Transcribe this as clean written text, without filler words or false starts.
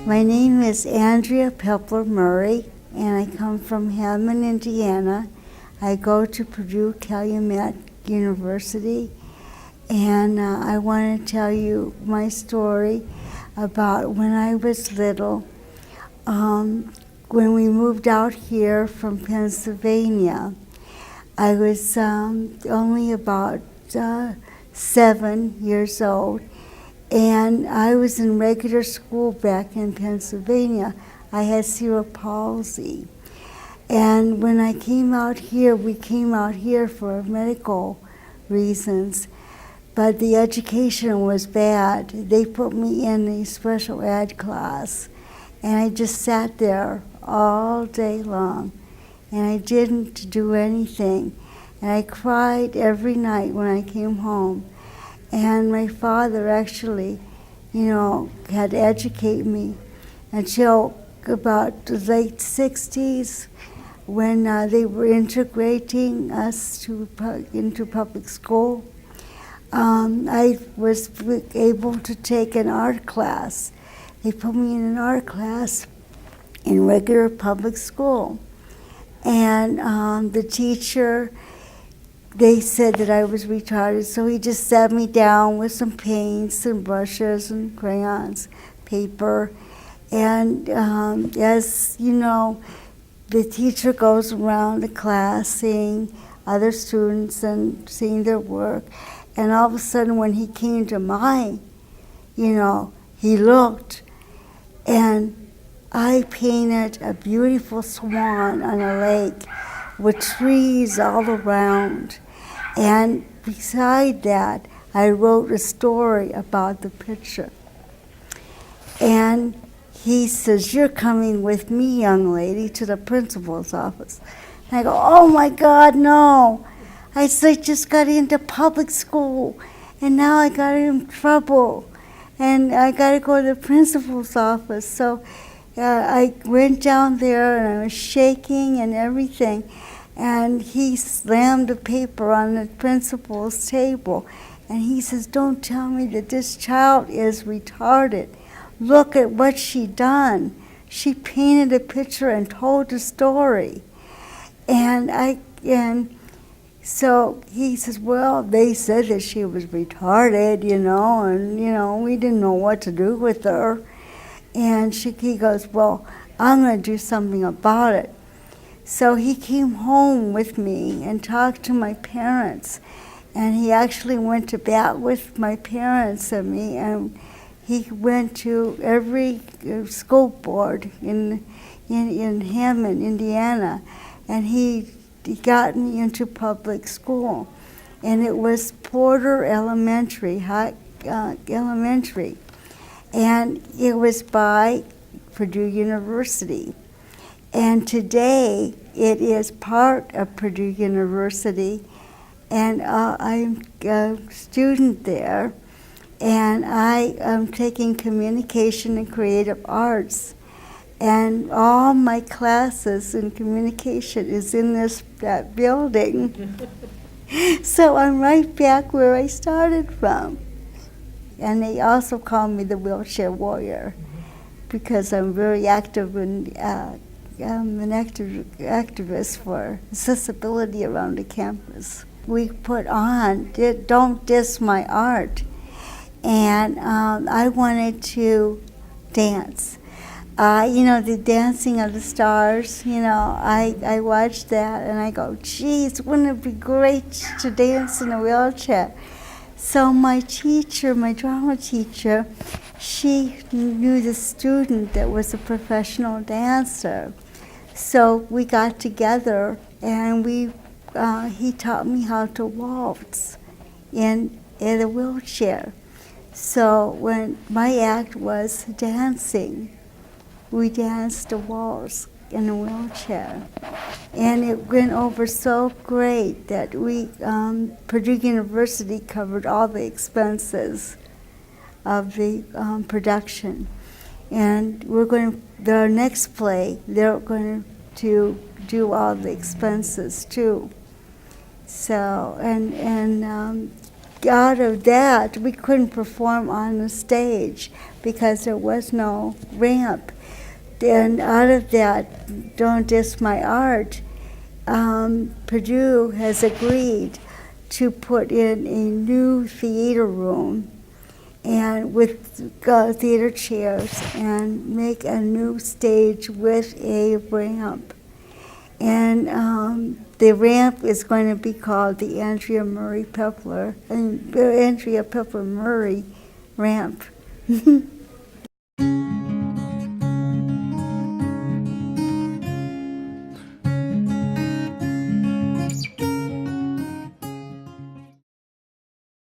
My name is Andrea Pepler-Murray, and I come from Hammond, Indiana. I go to Purdue-Calumet University, and I want to tell you my story about when I was little. When we moved out here from Pennsylvania, I was only about 7 years old, and I was in regular school back in Pennsylvania. I had cerebral palsy. And when I came out here, we came out here for medical reasons, but the education was bad. They put me in a special ed class, and I just sat there all day long, and I didn't do anything. And I cried every night when I came home. And my father actually, had to educate me until about the late 60s when they were integrating us into public school. I was able to take an art class. They put me in an art class in regular public school. And the teacher, they said that I was retarded, so he just sat me down with some paints and brushes and crayons, paper. And as you know, the teacher goes around the class seeing other students and seeing their work. And all of a sudden, when he came to mine, he looked, and I painted a beautiful swan on a lake with trees all around. And beside that, I wrote a story about the picture. And he says, "You're coming with me, young lady, to the principal's office." And I go, "Oh my God, no. I just got into public school, and now I got in trouble, and I got to go to the principal's office." So I went down there, and I was shaking and everything. And he slammed the paper on the principal's table. And he says, "Don't tell me that this child is retarded. Look at what she done. She painted a picture and told a story." And so he says, "Well, they said that she was retarded, and we didn't know what to do with her." And he goes, "Well, I'm going to do something about it." So he came home with me and talked to my parents. And he actually went to bat with my parents and me. And he went to every school board in Hammond, Indiana. And he got me into public school. And it was Porter Elementary. And it was by Purdue University. And today, it is part of Purdue University, and I'm a student there, and I am taking communication and creative arts, and all my classes in communication is in that building. So I'm right back where I started from. And they also call me the wheelchair warrior, because I'm very active in I'm an activist for accessibility around the campus. We put on Don't Diss My Art, and I wanted to dance. The Dancing of the Stars, I watched that and I go, geez, wouldn't it be great to dance in a wheelchair? So my drama teacher, she knew the student that was a professional dancer. So we got together, and he taught me how to waltz in a wheelchair. So when my act was dancing, we danced a waltz in a wheelchair. And it went over so great that Purdue University covered all the expenses of the production. And our next play, they're going to do all the expenses too. So, out of that, we couldn't perform on the stage because there was no ramp. Then out of that, Don't Diss My Art, Purdue has agreed to put in a new theater room and with theater chairs and make a new stage with a ramp. And the ramp is going to be called the Andrea Pepler-Murray ramp.